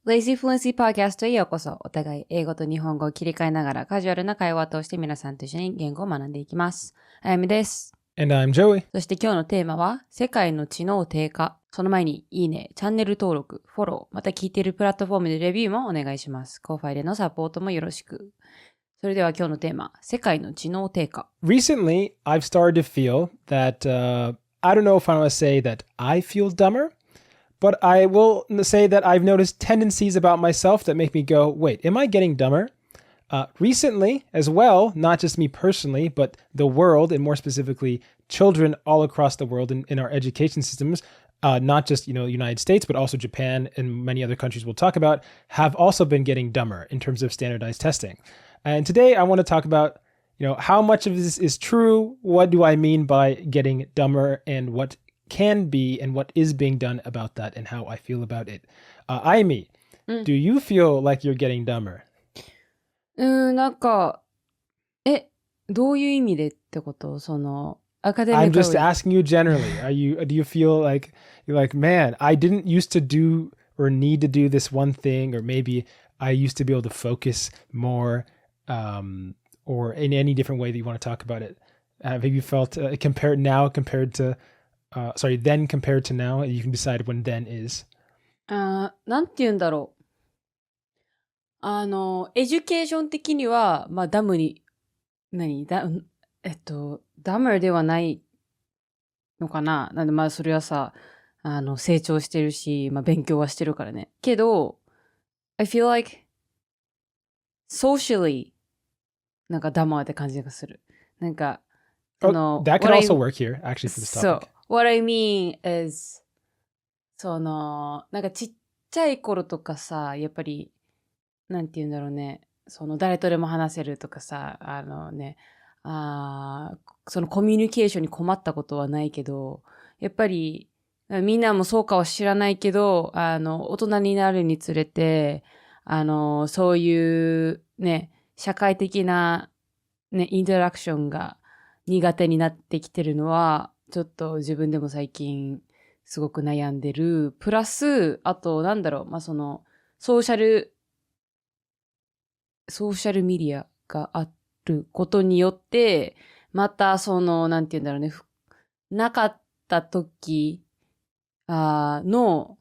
Lazy Fluency Podcast へようこそ。お互い英語と日本語を切り替えながらカジュアルな会話を通して皆さんと一緒に言語を学んでいきます。あやみです。And I'm Joey. そして今日のテーマは世界の知能低下。その前にいいね、チャンネル登録、フォロー、また聞いているプラットフォームでレビューもお願いします。コーファイでのサポートもよろしく。それでは今日のテーマ、世界の知能低下。 Recently, I've started to feel that, I don't know if I want to say that I feel dumber, but I will say that I've noticed tendencies about myself that make me go, wait, am I getting dumber? Recently, as well, not just me personally, but the world, and more specifically, children all across the world in our education systems, not just United States, but also Japan and many other countries we'll talk about, have also been getting dumber in terms of standardized testing. And today I want to talk about how much of this is true, what do I mean by getting dumber, and what can be and what is being done about that, and how I feel about it. Aimi, do you feel like you're getting dumber? なんか、どういう意味でってこと？その、アカデミッ I'm ク just asking you generally. Do you feel like you're like, man, I didn't used to do or need to do this one thing, or maybe I used to be able to focus more, or in any different way that you want to talk about it. Have you felt compared then compared to now? You can decide when then is. なんて言うんだろう。エデュケーション的には、まあ、ダムに、ダムではないのかな。なんで、まあ、それはさ、成長してるし、まあ、勉強はしてるからね。けど、I feel like, socially, なんかダマーって感じがする。なんか、that could also work here, actually, for this topic. So, what I mean is, なんかちっちゃい頃とかさ、やっぱり、なんて言うんだろうね。誰とでも話せるとかさ、そのコミュニケーションに困ったことはないけど、やっぱり、みんなもそうかは知らないけど、大人になるにつれて、そういうね、社会的なね、インタラクションが苦手になってきてるのは、ちょっと自分でも最近すごく悩んでる。プラス、あと、まあ、ソーシャルメディアがあることによって、またなんて言うんだろうね、なかった時の、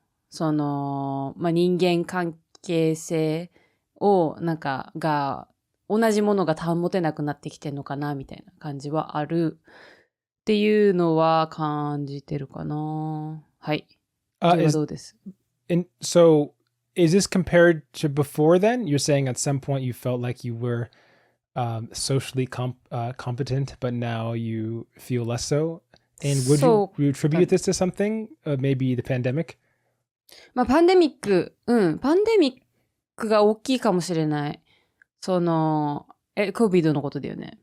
まあ、人間関係性を、同じものが保てなくなってきてんのかな、みたいな感じはあるっていうのは感じてるかな。はい。それはどうです？ So, is this compared to before then? You're saying at some point you felt like you were socially competent, but now you feel less so? And would you attribute this to something? Maybe the pandemic? まあ、パンデミックが大きいかもしれない。COVID のことだよね。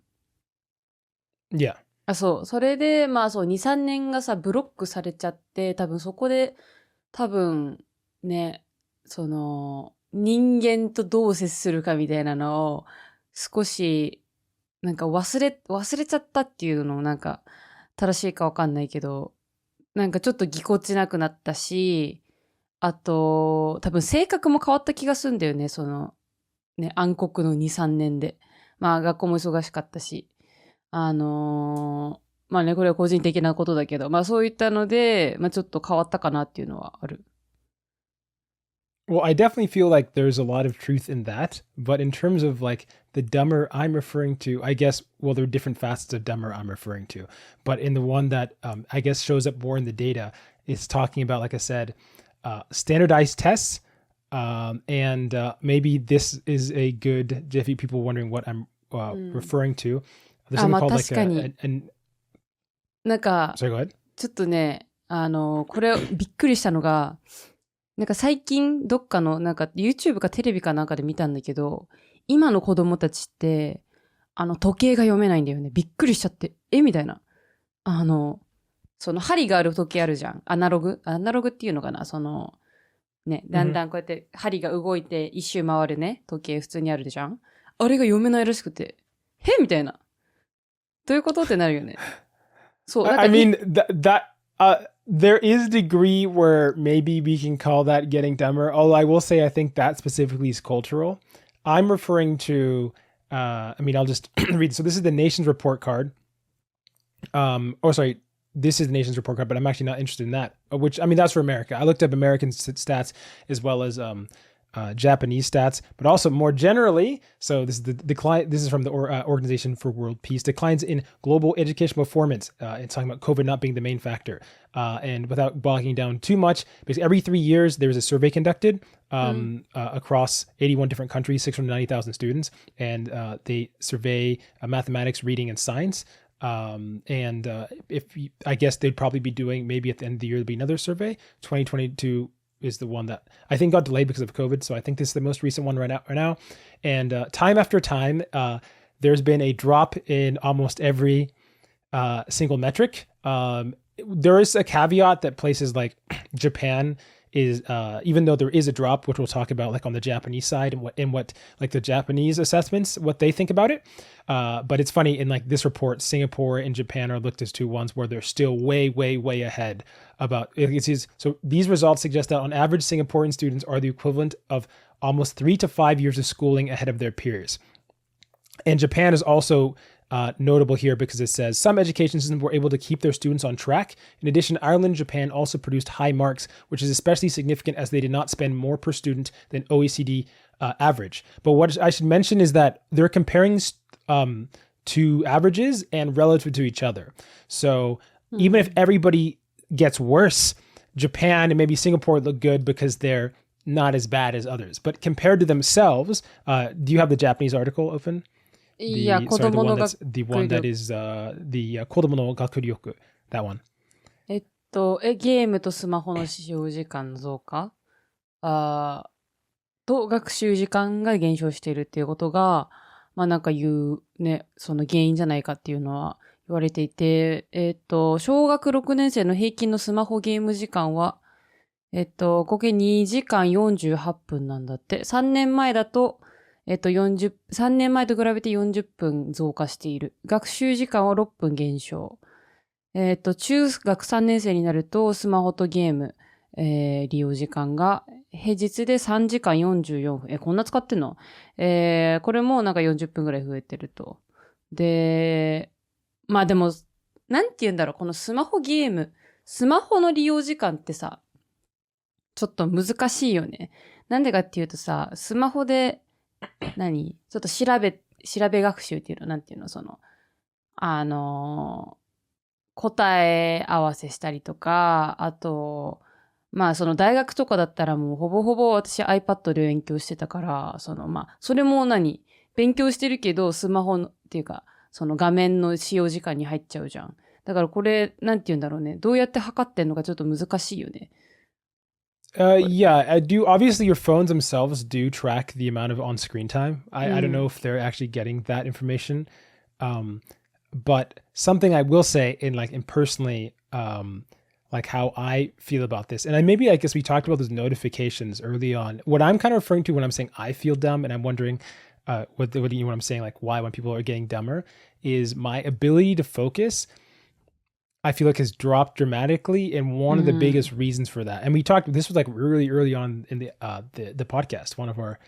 Yeah. そう。それで、まあそう、2、3年がさ、ブロックされちゃって、多分そこで、ね、人間とどう接するかみたいなのを、少し、なんか忘れちゃったっていうのなんか、正しいかわかんないけど、なんかちょっとぎこちなくなったし、あと、多分性格も変わった気がするんだよね、暗黒の2、3年で。まあ学校も忙しかったし。まあね、これは個人的なことだけど、まあそういったので、まあちょっと変わったかなっていうのはある。Well, I definitely feel like there's a lot of truth in that. But in terms of like the dumber I'm referring to, I guess, well, there are different facets of dumber I'm referring to. But in the one that I guess shows up more in the data, it's talking about, like I said, standardized tests. And maybe this is a good, if people wondering what I'm referring to. There's something called likeなんか、 Sorry, go ahead. ちょっとね、これびっくりしたのが、なんか最近どっかのなんか YouTube かテレビかなんかで見たんだけど、今の子供たちって時計が読めないんだよね。びっくりしちゃって、みたいな。針がある時計あるじゃん。アナログっていうのかな。ね、だんだんこうやって針が動いて一周回るね、時計普通にあるじゃん。あれが読めないらしくて、みたいな。どういうことってなるよね。そう。I mean, There is a degree where maybe we can call that getting dumber. Although I will say I think that specifically is cultural. I'm referring to, I'll just read. So this is the Nation's report card. Sorry, this is the Nation's report card, but I'm actually not interested in that. That's for America. I looked up American stats as well as Japanese stats, but also more generally. So this is the decline. This is from the Organization for World Peace. Declines in global educational performance. It's talking about COVID not being the main factor. And without bogging down too much, basically every 3 years there's a survey conducted across 81 different countries, 690,000 students, and they survey mathematics, reading, and science. I guess they'd probably be doing, maybe at the end of the year there'd be another survey. 2022 is the one that I think got delayed because of COVID. So I think this is the most recent one right now. And time after time, there's been a drop in almost every single metric. There is a caveat that places like Japan is, even though there is a drop, which we'll talk about like on the Japanese side and what like the Japanese assessments, what they think about it. But it's funny, in like this report, Singapore and Japan are looked as two ones where they're still way, way, way ahead about it. So these results suggest that on average, Singaporean students are the equivalent of almost 3 to 5 years of schooling ahead of their peers. And Japan is also notable here because it says some education systems were able to keep their students on track. In addition, Ireland and Japan also produced high marks, which is especially significant as they did not spend more per student than OECD average. But what I should mention is that they're comparing to averages and relative to each other. So even if everybody gets worse, Japan and maybe Singapore look good because they're not as bad as others. But compared to themselves, do you have the Japanese article open? The one that is the 子供の学力 that one. ゲームとスマホの使用時間の増加と学習時間が減少しているっていうことが、なんかその原因じゃないかっていうのは言われていて、小学6年生の平均のスマホゲーム時間は、合計2時間48分なんだって。3年前だと、3年前と比べて40分増加している。学習時間は6分減少。中学3年生になるとスマホとゲーム、利用時間が平日で3時間44分。こんな使ってんの？これもなんか40分ぐらい増えてると。で、でも、なんて言うんだろう、このスマホゲーム、スマホの利用時間ってさ、ちょっと難しいよね。なんでかっていうとさ、スマホで、ちょっと調べ学習っていうの、なんていうの、答え合わせしたりとか、あと、その大学とかだったらもうほぼほぼ私 iPad で勉強してたから、それも勉強してるけど、スマホの、っていうか、その画面の使用時間に入っちゃうじゃん。だからこれ、なんて言うんだろうね。どうやって測ってんのかちょっと難しいよね。Yeah, I do. Obviously, your phones themselves do track the amount of on-screen time. I don't know if they're actually getting that information. But something I will say in personally, like how I feel about this, and I guess we talked about those notifications early on. What I'm kind of referring to when I'm saying I feel dumb, and I'm wondering what I'm saying, like why when people are getting dumber, is my ability to focus, I feel like has dropped dramatically, and one of the biggest reasons for that. And we talked. This was like really early on in the podcast. One of our,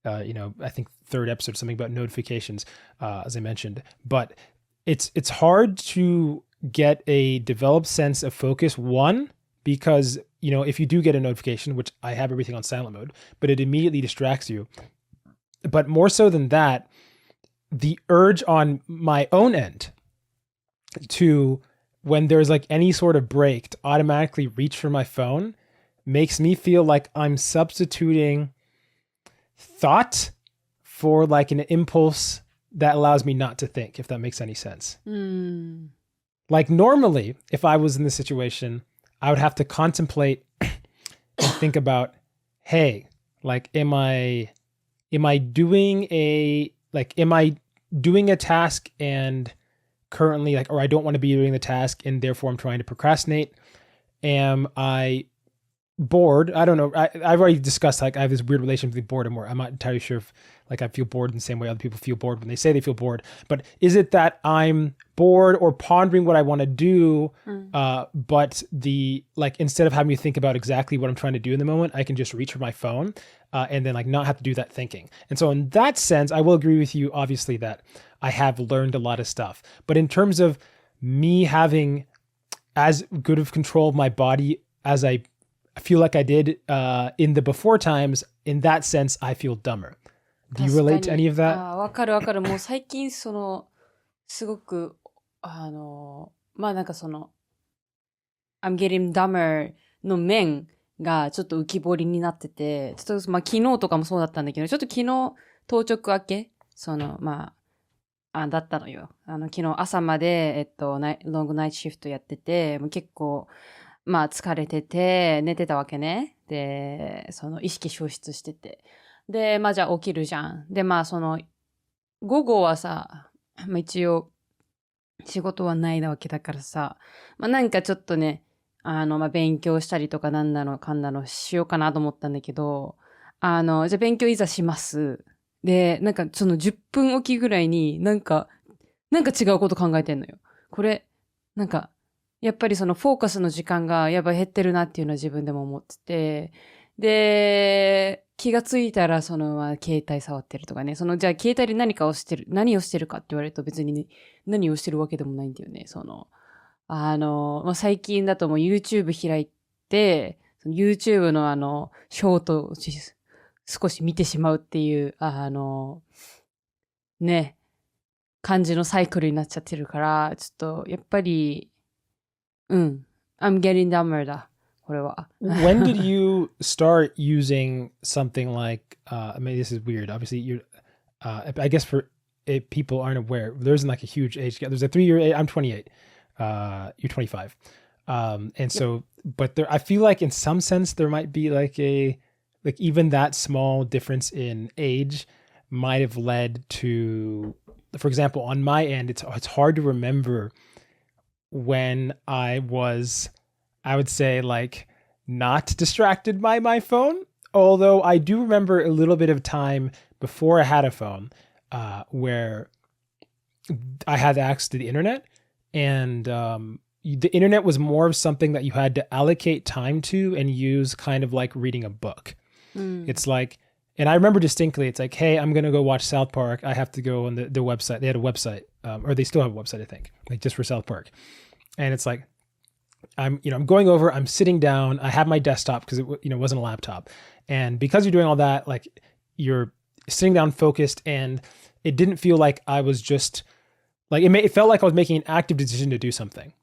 I think third episode, something about notifications, as I mentioned. But it's hard to get a developed sense of focus. One, because if you do get a notification, which I have everything on silent mode, but it immediately distracts you. But more so than that, the urge on my own end to, when there's like any sort of break, to automatically reach for my phone makes me feel like I'm substituting thought for like an impulse that allows me not to think, if that makes any sense. Like normally, if I was in this situation, I would have to contemplate and think about, hey, like, am I doing a task and currently or I don't want to be doing the task and therefore I'm trying to procrastinate? Am I bored, I don't know. I've already discussed like I have this weird relationship with boredom where I'm not entirely sure if like I feel bored in the same way other people feel bored when they say they feel bored. But is it that I'm bored or pondering what I want to do, but the like instead of having to think about exactly what I'm trying to do in the moment, I can just reach for my phone and then like not have to do that thinking. And so in that sense, I will agree with you, obviously, that I have learned a lot of stuff. But in terms of me having as good of control of my body as I feel like I did in the before times, in that sense, I feel dumber. Do you 確か relate to に。 any of that? わかるわかる。もう最近すごく、まあなんかI'm getting dumber の面がちょっと浮き彫りになってて、ちょっとまあ昨日とかもそうだったんだけど、ちょっと昨日当直明け、まあ、だったのよ。昨日朝まで、ロングナイトシフトやってて、もう結構、まあ疲れてて、寝てたわけね。で、意識消失してて。で、まあじゃあ起きるじゃん。で、まあ午後はさ、まあ一応、仕事はないわけだからさ、まあなんかちょっとね、まあ勉強したりとかなんだのかんだのしようかなと思ったんだけど、じゃあ勉強いざします。で、なんか10分おきぐらいになんか違うこと考えてんのよ。これ、なんか、やっぱりフォーカスの時間がやっぱ減ってるなっていうのは自分でも思ってて、で、気がついたら携帯触ってるとかね、じゃあ携帯で何をしてるかって言われると別に、ね、何をしてるわけでもないんだよね。まあ、最近だともう YouTube 開いて、YouTube のショートを少し見てしまうっていう、ね、感じのサイクルになっちゃってるから、ちょっと、やっぱり、I'm getting dumber だ、これは。When did you start using something like, I mean, this is weird. Obviously, I guess for people aren't aware, there isn't like a huge age gap. There's a 3-year age. I'm 28. You're 25. And so, but I feel like in some sense, there might be like even that small difference in age might have led to, for example, on my end, it's hard to remember when I would say like not distracted by my phone. Although I do remember a little bit of time before I had a phone where I had access to the internet, and the internet was more of something that you had to allocate time to and use kind of like reading a book. It's like, and I remember distinctly, it's like, hey, I'm going to go watch South Park. I have to go on the website. They had a website, or they still have a website, I think, like just for South Park. And it's like, I'm going over, I'm sitting down, I have my desktop because it wasn't a laptop. And because you're doing all that, like you're sitting down focused, and it didn't feel like I was just like, it felt like I was making an active decision to do something.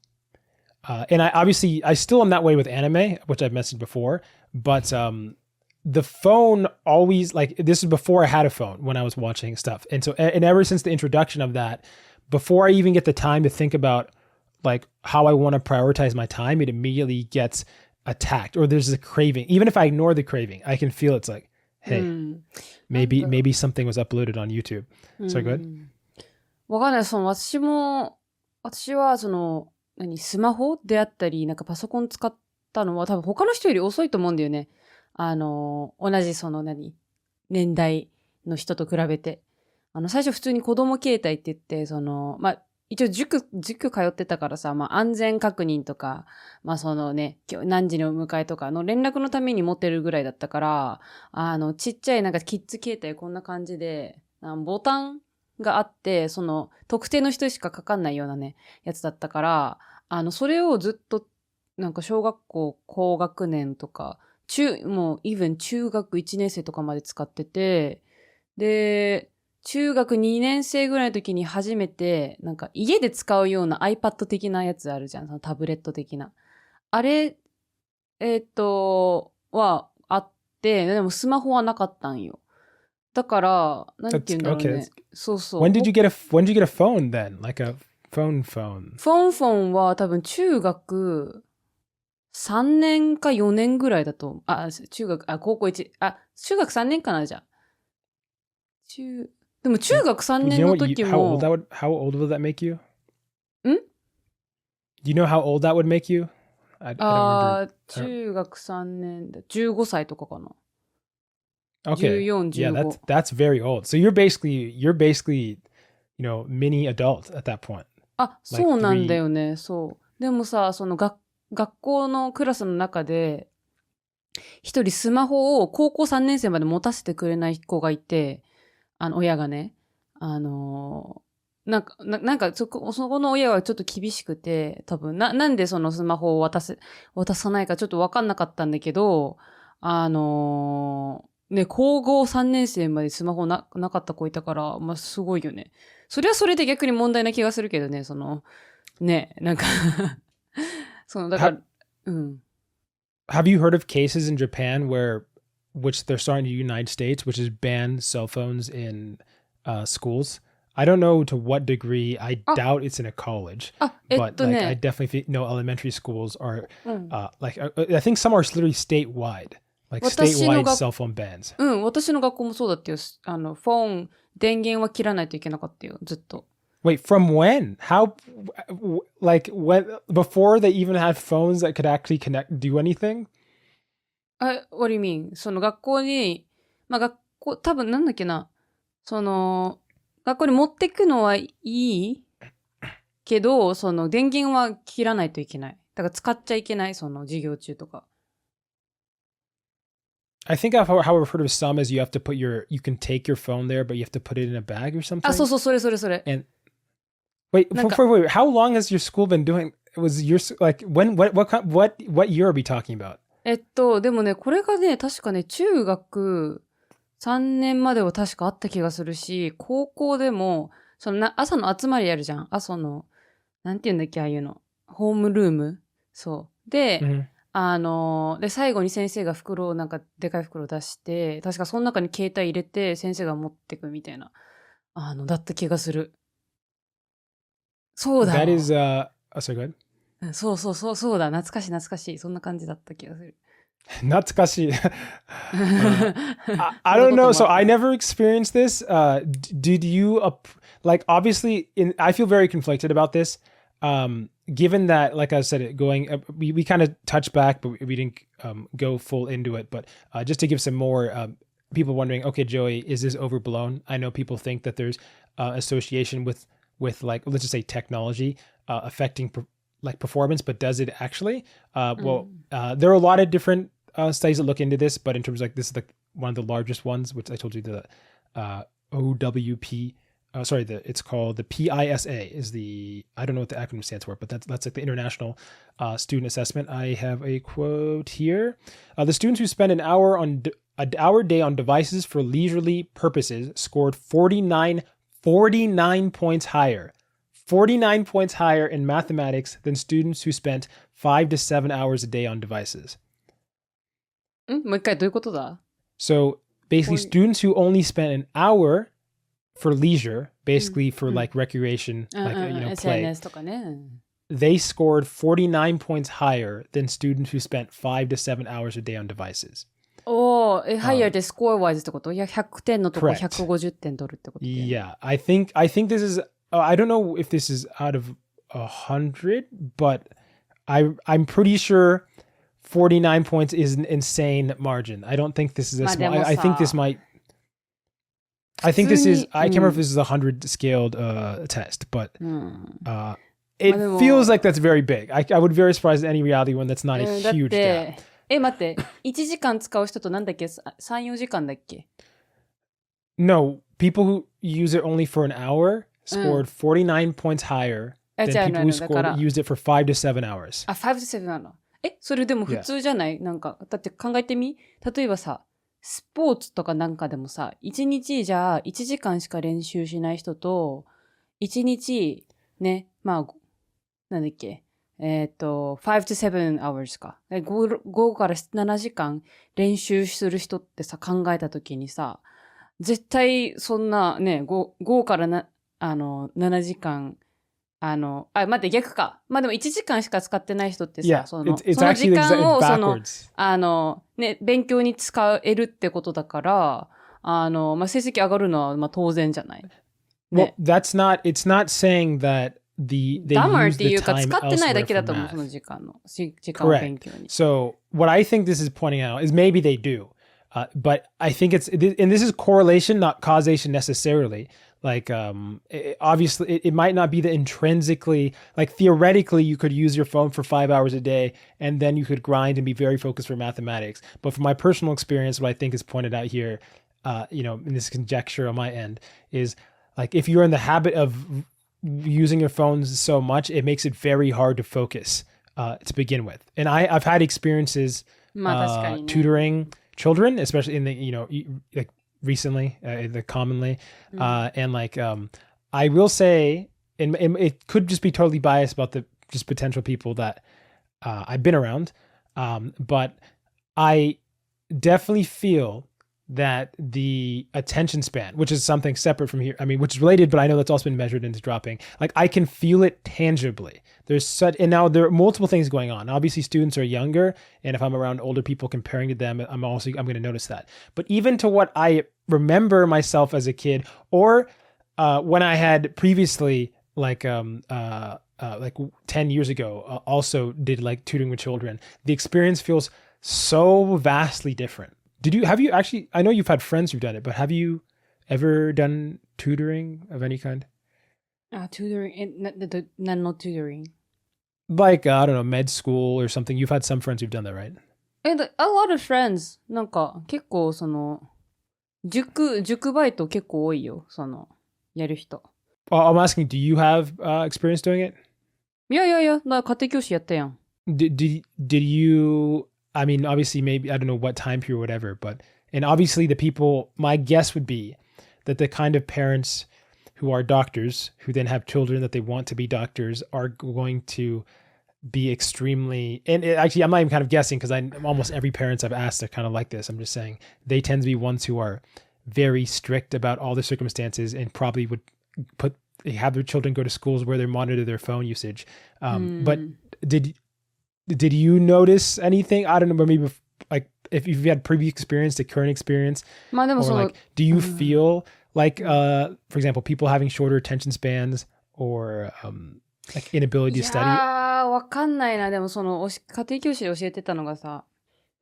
And I still am that way with anime, which I've mentioned before, but, the phone always, like, this is before I had a phone when I was watching stuff. And so, and ever since the introduction of that, before I even get the time to think about like how I want to prioritize my time, it immediately gets attacked, or there's a craving. Even if I ignore the craving, I can feel it's like, hey, maybe something was uploaded on YouTube. So go ahead. わかんない。私はスマホであったり、なんかパソコン使ったのは多分他の人より遅いと思うんだよね。同じ年代の人と比べて。最初普通に子供携帯って言って、まあ、一応塾通ってたからさ、まあ安全確認とか、まあ今日何時にお迎えとかの連絡のために持ってるぐらいだったから、ちっちゃいなんかキッズ携帯こんな感じで、ボタンがあって、特定の人しかかかんないようなね、やつだったから、それをずっと、なんか小学校高学年とか、もう、even 中学1年生とかまで使ってて、で、中学2年生ぐらいの時に初めて、なんか家で使うような iPad 的なやつあるじゃん。タブレット的な。あれ、はあって、でもスマホはなかったんよ。だから、なんて言うんだろうね。そうそう。When did you get a phone then? Like a phone? フォンは多分中学3年か4年ぐらいだと、高校1、中学3年かな、じゃあ。でも中学3年の時も。How old would that make you? ん Do you know how old that would make you? I don't remember. 中学3年で15歳とかかな。 Okay. 14、Yeah, 15。that's very old. So you're basically, mini adult at that point. あ、そうなんだよね。そう。でもさ、その学校のクラスの中で、一人スマホを高校3年生まで持たせてくれない子がいて、親がね、なんかそこの親はちょっと厳しくて、多分、なんでそのスマホを渡さないかちょっとわかんなかったんだけど、ね、高校3年生までスマホなかった子いたから、まあ、すごいよね。それはそれで逆に問題な気がするけどね、ね、なんかだから、うん。Have you heard of cases in Japan which they're starting to do in the United States, which is ban cell phones in schools? I don't know to what degree. I doubt it's in a college, but like I definitely know elementary schools are like I think some are literally statewide, like statewide cell phone bans. うん、私の学校もそうだったよ。フォン、電源は切らないといけなかったよ、ずっと。Wait, from when? How? Like when? Before they even had phones that could actually do anything? What do you mean? その学校に、まあ多分なんだっけな、学校に持ってくのはいいけど、電源は切らないといけない。だから使っちゃいけない、授業中とか。I think how I've heard of some is you can take your phone there, but you have to put it in a bag or something. あ、そう、それ。And wait, how long has your school been doing? Was your like when what year are we talking about? でもね、これがね、確かね、中学3年までは確かあった気がするし、高校でも、朝の集まりやるじゃん。朝の、なんて言うんだっけ、ああいうの。ホームルームそう。で、で、最後に先生がでかい袋を出して、確かその中に携帯入れて、先生が持ってくみたいな、だった気がする。そうだ。That is, sorry, go ahead. そうだ。懐かしい。そんな感じだった気がする。懐かしい。I don't know. So I never experienced this. Did you, like, obviously, I feel very conflicted about this. Given that, like I said, we kind of touched back, but we didn't go full into it. But just to give some more people wondering, okay, Joey, is this overblown? I know people think that there's association with like, let's just say technology affecting performance, but does it actually? Well, there are a lot of different studies that look into this, but in terms of like this is like one of the largest ones, which I told you the OWP. It's called the PISA is I don't know what the acronym stands for, but that's like the International Student Assessment. I have a quote here. The students who spend an hour a day on devices for leisurely purposes scored 49 points higher. 49 points higher in mathematics than students who spent 5 to 7 hours a day on devices. もう一回どういうことだ? So basically students who only spent an hour for leisure, basically for like recreation, like play, SNS とかね。they scored 49 points higher than students who spent 5 to 7 hours a day on devices. higher で score-wise ってこと ?100 点のとこ150点取るってこと Yeah, I think this is, I don't know if this is out of 100, but I'm pretty sure 49 points is an insane margin. I don't think this is a small, I think this might, I think this is, I can't remember if this is a 100 scaled test, but it feels like that's very big. I would be very surprised at any reality when that's not a huge gap. 待って、1時間使う人となんだっけ ?3、4時間だっけ No, people who use it only for an hour scored 49 points higher than people who used it for 5 to 7 hours. 5 to 7なの。それでも普通じゃない、なんか、だって考えてみ例えばさ、スポーツとかなんかでもさ、1日じゃあ1時間しか練習しない人と、1日ね、まあ、なんだっけ5 to 7 hours か。5から7時間練習する人ってさ、考えたときにさ、絶対そんなね、5から7時間、待って、逆か。まあでも1時間しか使ってない人ってさ、その時間をね、勉強に使えるってことだから、まあ成績上がるのはまあ当然じゃない。Well, it's not saying that they Dumber use ってい the うか time 使ってないだ elsewhere け for だと思う、 math. その時間を勉 Correct. 強に。 So what I think this is pointing out is maybe they do, but I think and this is correlation, not causation necessarily. Like, obviously, it might not be the intrinsically, like theoretically, you could use your phone for 5 hours a day and then you could grind and be very focused for mathematics. But from my personal experience, what I think is pointed out here, in this conjecture on my end, is like if you're in the habit of using your phones so much, it makes it very hard to focus to begin with. And I've had experiences まあ確かにね。 tutoring children, especially in the, like recently, commonly. And like, I will say, and it could just be totally biased about the just potential people that I've been around. But I definitely feel that the attention span, which is something separate from here, I mean, which is related, but I know that's also been measured into dropping. Like I can feel it tangibly. And now there are multiple things going on. Obviously students are younger. And if I'm around older people comparing to them, I'm going to notice that. But even to what I remember myself as a kid, or when I had previously like 10 years ago, also did like tutoring with children, the experience feels so vastly different. Have you actually, I know you've had friends who've done it, but have you ever done tutoring of any kind? tutoring, 何の tutoring? Like, I don't know, med school or something. You've had some friends who've done that, right? And a lot of friends なんか結構その塾バイト結構多いよ、そのやる人。I'm asking, do you have experience doing it? いや家庭教師やったやん。 Did you, I mean, obviously maybe, I don't know what time period or whatever, but, and obviously the people, my guess would be that the kind of parents who are doctors, who then have children that they want to be doctors, are going to be extremely, and actually I'm not even kind of guessing because almost every parents I've asked are kind of like this. I'm just saying they tend to be ones who are very strict about all the circumstances and probably would have their children go to schools where they monitor their phone usage. But did you notice anything? I don't know, maybe like if you've had previous experience to current experience, まあでも or その、 like, do you feel like, for example, people having shorter attention spans or like inability い to や study? わかんないな。でもその家庭教師で教えてたのがさ、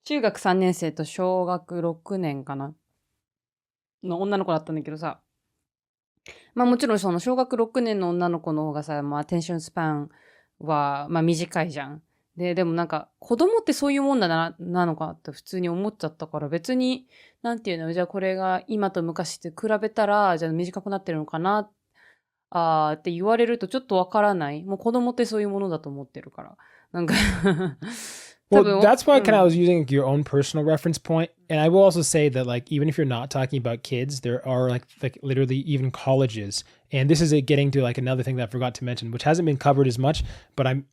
中学3年生と小学6年かなの女の子だったんだけどさ、まあもちろんその小学6年の女の子の方がさ、まあアテンションスパンはまあ短いじゃん。でもなんか子供ってそういうもんだなのかって普通に思っちゃったから、別になんていうの、じゃあこれが今と昔って比べたらじゃあ短くなってるのかなって言われるとちょっとわからない。もう子供ってそういうものだと思ってるから。なんか多分 Well, that's why kind of I was using your own personal reference point. And I will also say that like, even if you're not talking about kids, there are like literally even colleges. And this is getting to like another thing that I forgot to mention, which hasn't been covered as much, but I'm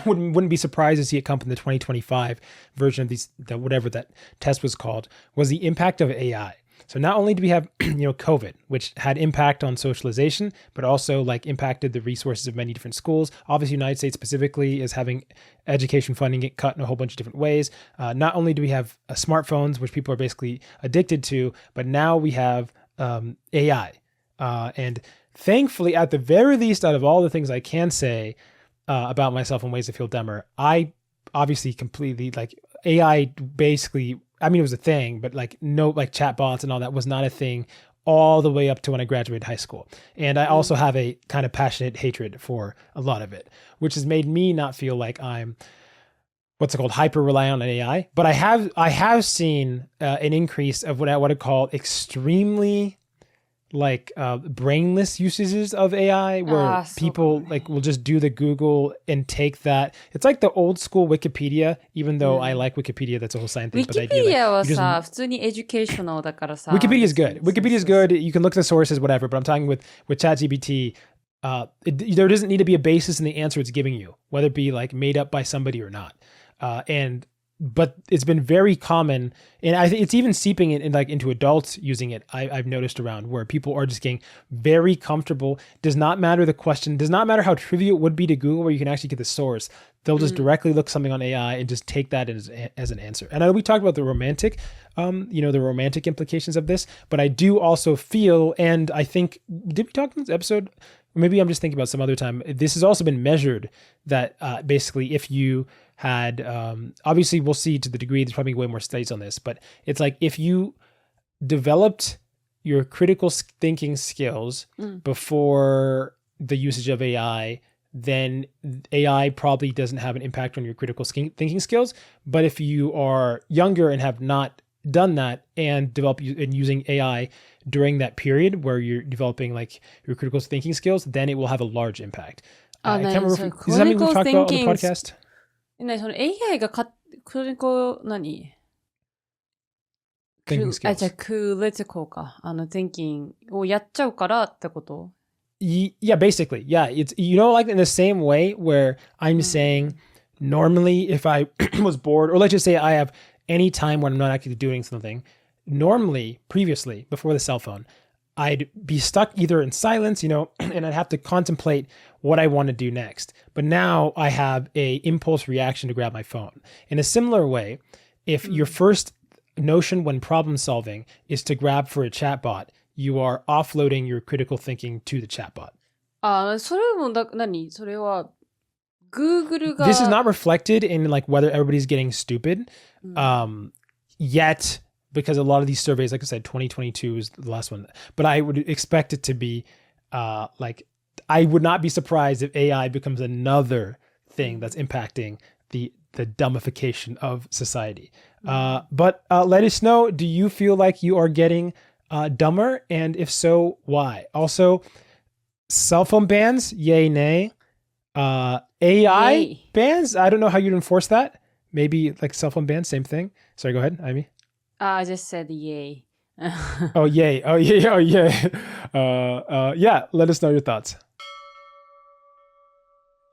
wouldn't be surprised to see it come in the 2025 version of whatever that test was called, was the impact of AI. So not only do we have, COVID, which had impact on socialization, but also like impacted the resources of many different schools. Obviously, United States specifically is having education funding get cut in a whole bunch of different ways. Not only do we have smartphones, which people are basically addicted to, but now we have AI. And thankfully, at the very least, out of all the things I can say about myself and ways to feel dumber, I obviously completely like AI basically, I mean, it was a thing, but like no, like chatbots and all that was not a thing all the way up to when I graduated high school. And I also have a kind of passionate hatred for a lot of it, which has made me not feel like I'm, what's it called, hyper reliant on AI. But I have seen an increase of what I would call extremely like brainless usages of AI, where people like will just do the Google and take that. It's like the old school Wikipedia, even though I like Wikipedia, that's a whole science thing. But the idea, Wikipedia like, はさ、普通に educational だからさ。 Wikipedia is good. Wikipedia is good. You can look at the sources, whatever. But I'm talking with ChatGPT. There doesn't need to be a basis in the answer it's giving you, whether it be like made up by somebody or not. But it's been very common, and I think it's even seeping in like into adults using it. I've noticed around where people are just getting very comfortable. Does not matter the question. Does not matter how trivial it would be to Google, where you can actually get the source. They'll just directly look something on AI and just take that as an answer. And I know we talked about the romantic, the romantic implications of this, but I do also feel, and I think, did we talk in this episode maybe I'm just thinking about some other time. This has also been measured that basically if you had, obviously we'll see to the degree, there's probably way more studies on this, but it's like if you developed your critical thinking skills before the usage of AI, then AI probably doesn't have an impact on your critical thinking skills. But if you are younger and have not done that and using AI during that period where you're developing like your critical thinking skills, then it will have a large impact. I can't remember. Is that something we talked about on the podcast? その AI がクリコ何 Thinking skills. じゃあクリティコか。thinking をやっちゃうからってこと Yeah, basically. Yeah, it's, like in the same way where I'm saying normally if I was bored, or let's just say I have any time when I'm not actually doing something, normally, previously, before the cell phone, I'd be stuck either in silence, and I'd have to contemplate what I want to do next. But now I have a impulse reaction to grab my phone. In a similar way, if your first notion when problem solving is to grab for a chatbot, you are offloading your critical thinking to the chatbot. それも何それは Google が This is not reflected in like whether everybody's getting stupid yet, because a lot of these surveys, like I said, 2022 is the last one. But I would expect it to be like, I would not be surprised if AI becomes another thing that's impacting the dumbification of society. But let us know, do you feel like you are getting dumber? And if so, why? Also, cell phone bans, yay, nay. AI Yay. bans, I don't know how you'd enforce that. Maybe like cell phone bans, same thing. Sorry, go ahead, Amy. I just said yay. Oh, yay. Oh, yay. Oh, yay. Yeah, let us know your thoughts.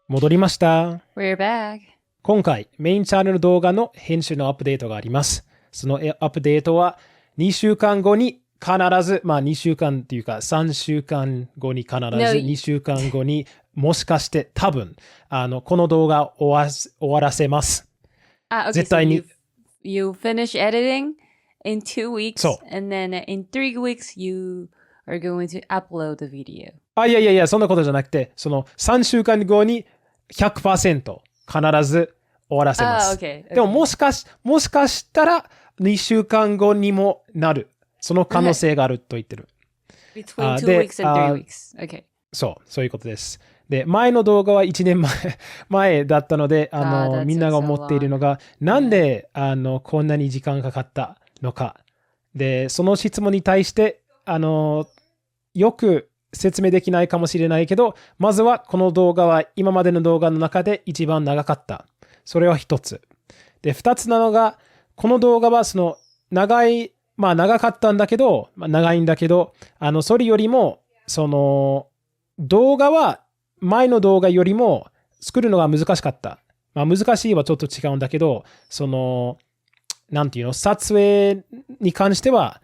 戻りました。 We're back. 今回、メインチャンネル動画の編集のアップデートがあります。そのアップデートは2週間後に必ず、2週間っていうか3週間後に必ず、2週間後にもしかして多分、この動画を終わらせます。Okay, 絶対に。So you finish editing in 2 weeks, そう。 and then in 3 weeks you are going to upload the video. いや、そんなことじゃなくて、その3週間後に 100% 必ず終わらせます。Okay. でももしかしたら2週間後にもなる。その可能性があると言ってる。Between 2 weeks and 3 weeks. Okay. そういうことです。で、前の動画は1年前だったので、みんなが思っているのが、なんで、こんなに時間かかったのか。で、その質問に対して、よく説明できないかもしれないけど、まずはこの動画は今までの動画の中で一番長かった。それは一つ。で、二つなのが、この動画はその長かったんだけど、長いんだけど、それよりも、その、動画は前の動画よりも作るのが難しかった。難しいはちょっと違うんだけど、その、なんていうの、撮影に関しては、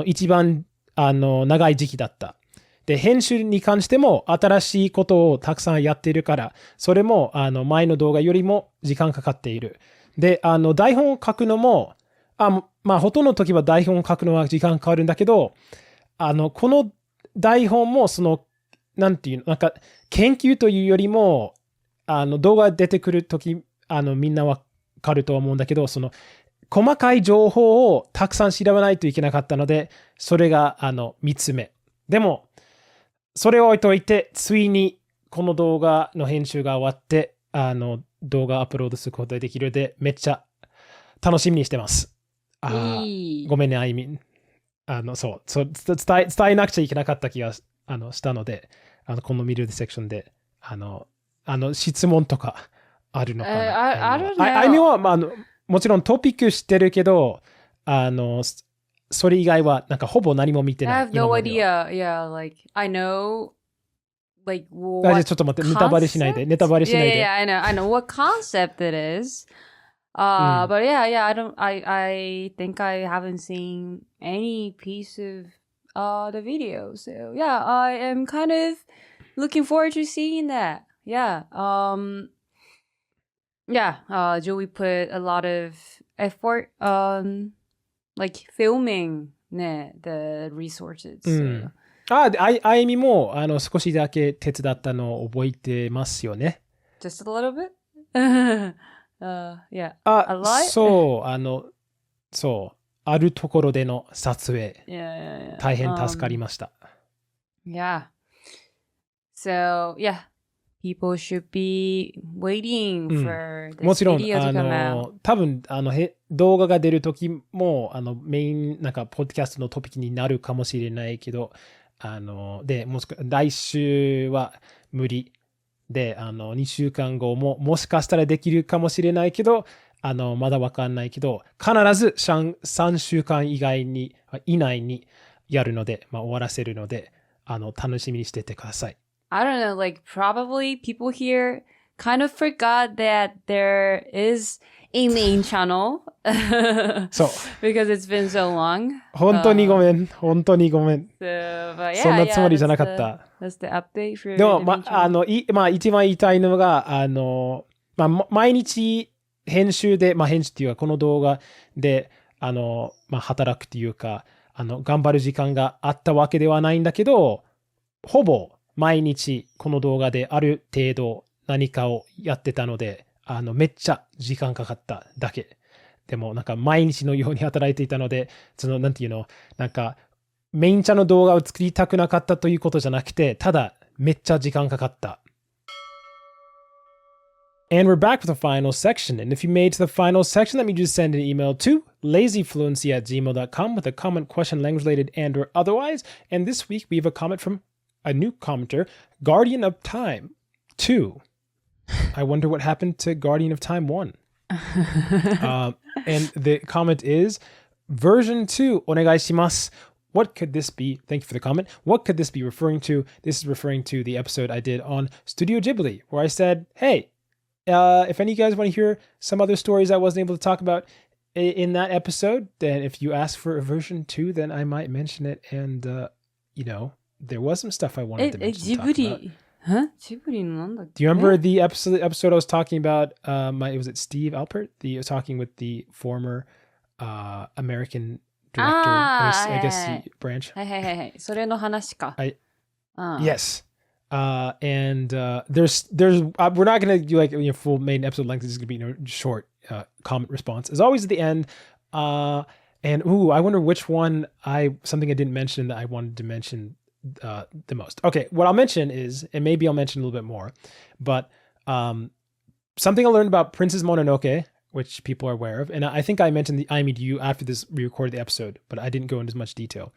一番、長い時期だった。で、編集に関しても新しいことをたくさんやっているから、それも、前の動画よりも時間かかっている。で、台本を書くのも、ほとんどの時は台本を書くのは時間かかるんだけど、この台本もその、なんていうの、なんか研究というよりも、動画出てくる時、みんなわかると思うんだけど、その、細かい情報をたくさん調べないといけなかったので、それが、3つ目。でも、それを置いといて、ついにこの動画の編集が終わって、動画アップロードすることができるので、めっちゃ楽しみにしてます。ごめんね、あいみん。そう伝えなくちゃいけなかった気がしたので、この見るセクションで、質問とかあるのかな。I don't know. あいみんは、もちろんトピック知ってるけど、それ以外は、なんかほぼ何も見てない。I have no idea. Yeah, like, I know, like, ちょっと待って、ネタバレしないで。Yeah, I know what concept it is. But yeah, I think I haven't seen any piece of the video. So yeah, I am kind of looking forward to seeing that. Yeah. Joey put a lot of effort on like filming the resources. So あゆみも、少しだけ手伝ったのを覚えてますよね。Just a little bit? Yeah. A あ、 lot? そう、そう、あるところでの撮影、Yeah. 大変助かりました。Yeah. So, yeah. People should be waiting うん for も this ちろん、 video to come out. 多分、動画が出るときも、メイン、なんか、ポッドキャストのトピックになるかもしれないけど、で、もしくは、来週は無理。で、2週間後も、もしかしたらできるかもしれないけど、まだわかんないけど、必ず3週間以内にやるので、終わらせるので、楽しみにしててください。I don't know, like probably people here kind of forgot that there is a main channel そう。because it's been so long. 本当にごめん。本当にごめん。 So, but そん yeah, なつもりじゃなかっ that's た。 the update for でも、 the main channel. 一番言いたいのが、毎日編集で、編集っていうか、この動画で、働くっていうか、頑張る時間があったわけではないんだけど、ほぼ毎日この動画である程度何かをやってたので、めっちゃ時間かかっただけ。でも、なんか毎日のように働いていたので、なんていうの、なんか、メインチャンの動画を作りたくなかったということじゃなくて、ただ、めっちゃ時間かかった。And we're back with the final section. And if you made it to the final section, let me just send an email to lazyfluency@gmail.com with a comment, question, language related, and or otherwise. And this week we have a comment from a new commenter, Guardian of Time 2. I wonder what happened to Guardian of Time 1. And the comment is, version 2, onegaishimasu. What could this be? Thank you for the comment. What could this be referring to? This is referring to the episode I did on Studio Ghibli, where I said, hey, if any of you guys want to hear some other stories I wasn't able to talk about in that episode, then if you ask for a version 2, then I might mention it. And, there was some stuff I wanted to mention. Ghibli. Huh? Ghibli のなんだっけ? Do you remember the episode I was talking about? Was it Steve Alpert? Talking with the former American director, I guess the branch. はいはいはいはい。それの話か。Yes. And there's we're not gonna do like full main episode length. This is gonna be short comment response as always at the end. And I wonder which one something I didn't mention that I wanted to mention the most. Okay, what I'll mention is, and maybe I'll mention a little bit more, but something I learned about Princess Mononoke, which people are aware of, and I think I mentioned the IME to you after we recorded the episode, but I didn't go into as much detail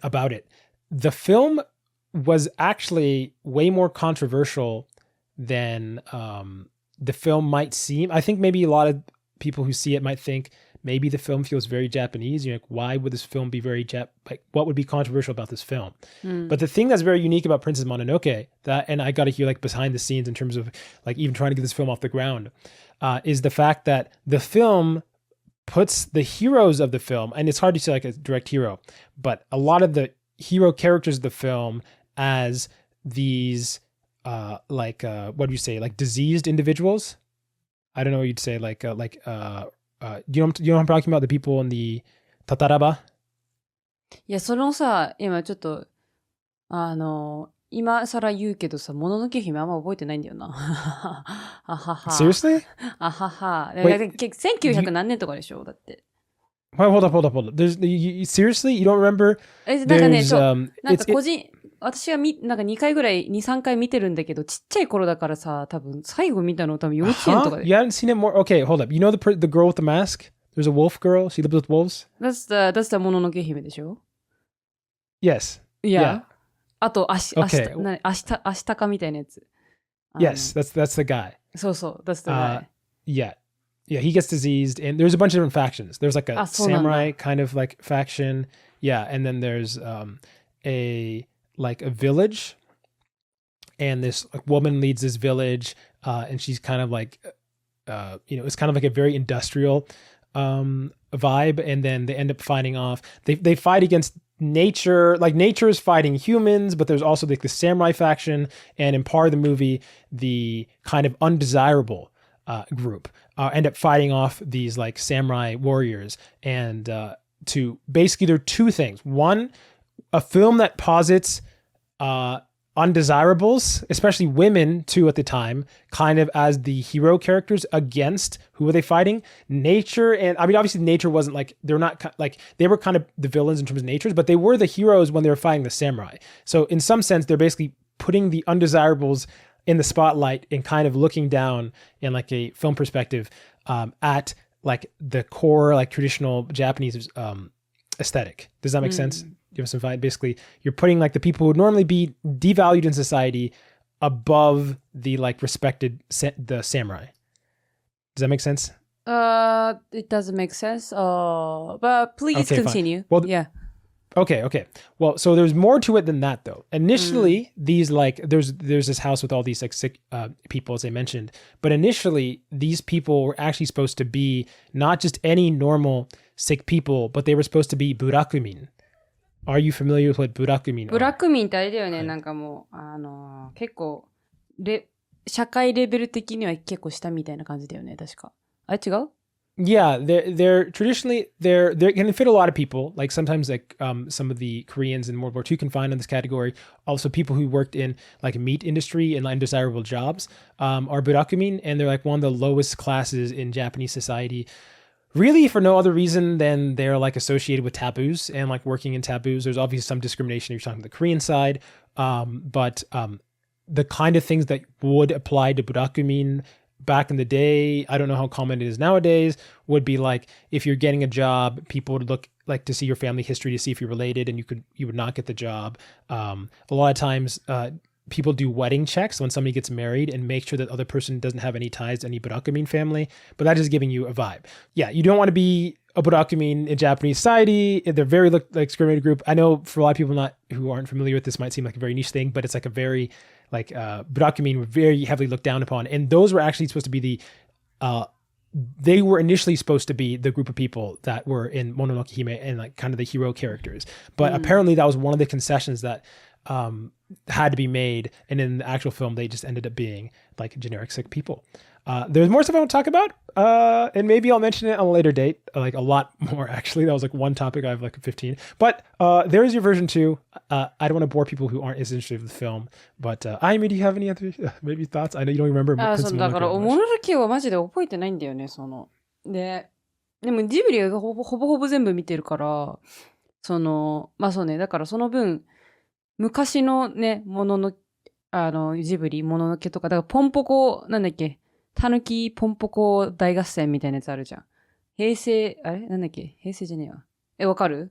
about it. The film was actually way more controversial than the film might seem. I think maybe a lot of people who see it might think maybe the film feels very Japanese. You're like, why would this film be very what would be controversial about this film? But the thing that's very unique about Princess Mononoke, and I got to hear like behind the scenes in terms of like even trying to get this film off the ground, is the fact that the film puts the heroes of the film, and it's hard to say like a direct hero, but a lot of the hero characters of the film as these what do you say, like diseased individuals? I don't know what you'd say, do you know what I'm talking about, the people in the Tataraba? いや、そのさ、今ちょっと、今更言うけどさ、もののけ姫あんま覚えてないんだよな。あはは。 Seriously? あはは。Wait, 1900何年とかでしょだって。Wait, hold up. Seriously? You don't remember? なんかね、そう。 なんか it's 個人、私はなんか2回ぐらい、2、3回見てるんだけど、ちっちゃい頃だからさ、多分、最後見たの多分幼稚園とかで。You haven't seen it more? Okay, hold up. You know the girl with the mask? There's a wolf girl. She lives with wolves? That's the もののけ姫でしょ Yes. Yeah. あと、明日かみたいなやつ。Yes, that's the guy. そうそう、that's the guy. Yeah, he gets diseased, and there's a bunch of different factions. There's like a そうなんだ。 samurai kind of like faction. Yeah, and then there's a village, and this woman leads this village, and she's kind of like, it's kind of like a very industrial vibe, and then they end up fighting off. They fight against nature, like nature is fighting humans, but there's also like the samurai faction, and in part of the movie, the kind of undesirable group end up fighting off these like samurai warriors, and there are two things. One, a film that posits undesirables, especially women too at the time, kind of as the hero characters against who were they fighting? Nature. And I mean, obviously nature wasn't like, they're not like, they were kind of the villains in terms of nature, but they were the heroes when they were fighting the samurai. So in some sense, they're basically putting the undesirables in the spotlight and kind of looking down in like a film perspective at like the core, like traditional Japanese aesthetic. Does that make sense? Give us some vibe. Basically, you're putting like the people who would normally be devalued in society above the like respected the samurai. Does that make sense? It doesn't make sense. But please Okay, fine. continue. Well, yeah. Okay. Well, so there's more to it than that, though. Initially, these like there's this house with all these like sick people, as I mentioned. But initially, these people were actually supposed to be not just any normal sick people, but they were supposed to be burakumin. Are you familiar with what burakumin are? ブラックミンってあれだよね、はいなんかもう、結構、社会レベル的には結構下みたいな感じだよね、確か。あれ違う Yeah, they're traditionally they can fit a lot of people. Like sometimes like some of the Koreans in World War II can find in this category. Also people who worked in like meat industry and undesirable jobs are burakumin, and they're like one of the lowest classes in Japanese society. Really for no other reason than they're like associated with taboos and like working in taboos. There's obviously some discrimination if you're talking about the Korean side. But the kind of things that would apply to burakumin back in the day, I don't know how common it is nowadays, would be like if you're getting a job, people would look like to see your family history to see if you're related, and you would not get the job. A lot of times people do wedding checks when somebody gets married and make sure that the other person doesn't have any ties to any burakumin family, but that is giving you a vibe. Yeah, you don't want to be a burakumin in Japanese society. They're very like discriminated group. I know for a lot of people who aren't familiar with this might seem like a very niche thing, but it's like a very like burakumin were very heavily looked down upon, and those were actually supposed to be they were initially supposed to be the group of people that were in Mononoke Hime and like kind of the hero characters, but apparently that was one of the concessions that had to be made, and in the actual film they just ended up being like generic sick people. There's more stuff I want to talk about, and maybe I'll mention it on a later date, like a lot more actually. That was like one topic. I have like 15, but there is your version 2. I don't want to bore people who aren't as interested in the film, but Ayumi, do you have any other maybe thoughts? I know you don't remember そうだから、モノノケはマジで覚えてないんだよね、でもジブリがほぼほぼ全部見てるから、まあそうね、だからその分、昔のね、ものの、ジブリ、もののけとか、だからポンポコ、なんだっけ、たぬきポンポコ大合戦みたいなやつあるじゃん。平成、あれなんだっけ平成じゃねえわ。わかる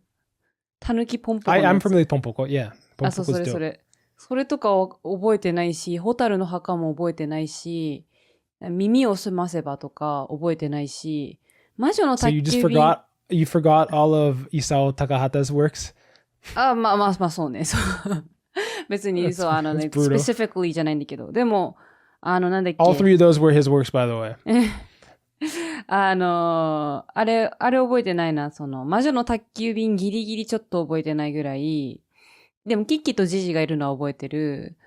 たぬきポンポコのやつ。I'm familiar with ポンポコ、yeah. あ、そう、それ。それとかは覚えてないし、ホタルの墓も覚えてないし、耳をすませばとか覚えてないし、魔女の宅急便。So you forgot all of Isao Takahata's works? まあそうね。そう別にそう、specifically じゃないんだけど。でも、なんだっけ。All three of those were his works, by the way. あれ覚えてないな。魔女の宅急便ギリギリちょっと覚えてないぐらい。でも、キッキとジジがいるのは覚えてる。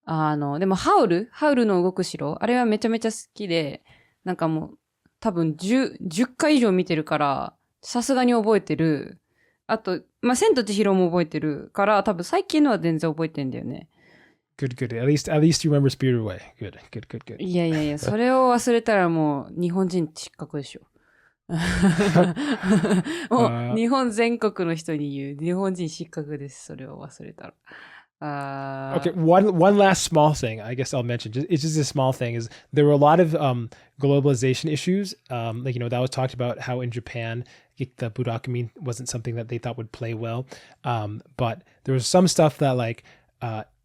でも、ハウルの動く城あれはめちゃめちゃ好きで、なんかもう、多分10回以上見てるから、さすがに覚えてる。あと、まあ、千と千尋も覚えてるから、多分最近のは全然覚えてんだよね。Good. At least you remember Spirited Away. Good. いや、それを忘れたらもう日本人失格でしょ。もう日本全国の人に言う日本人失格です。それを忘れたら。Okay, one last small thing I guess I'll mention. It's just a small thing is there were a lot of globalization issues. Like that was talked about how in Japan the burakumin wasn't something that they thought would play well. But there was some stuff that like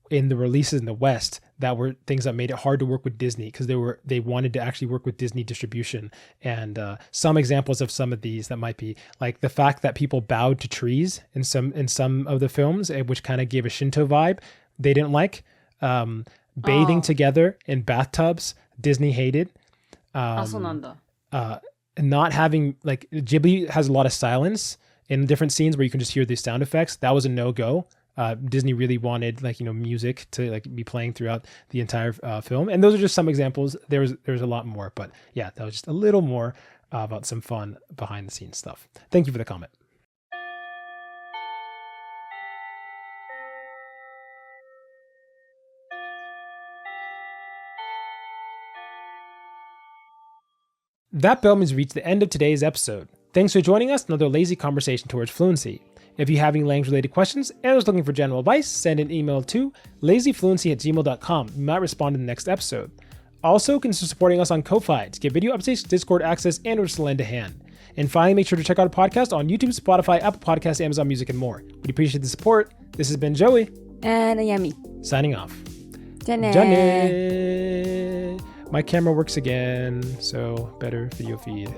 in the releases in the West that were things that made it hard to work with Disney because they wanted to actually work with Disney distribution. And some examples of some of these that might be like the fact that people bowed to trees in some of the films, which kind of gave a Shinto vibe. They didn't like bathing together in bathtubs. Disney hated. そうなんだ。Not having like Ghibli has a lot of silence in different scenes where you can just hear these sound effects. That was a no-go. Disney really wanted music to like be playing throughout the entire film, and those are just some examples. There's a lot more, but yeah, that was just a little more about some fun behind the scenes stuff. Thank you for the comment. That bell means we reach the end of today's episode. Thanks for joining us, another lazy conversation towards fluency. If you have any language-related questions and are looking for general advice, send an email to lazyfluency@gmail.com. We might respond in the next episode. Also, consider supporting us on Ko-Fi to get video updates, Discord access, and or just to lend a hand. And finally, make sure to check out our podcast on YouTube, Spotify, Apple Podcasts, Amazon Music, and more. We appreciate the support. This has been Joey, And Ayami. signing off. じゃあねー。 Jane. My camera works again, so better video feed.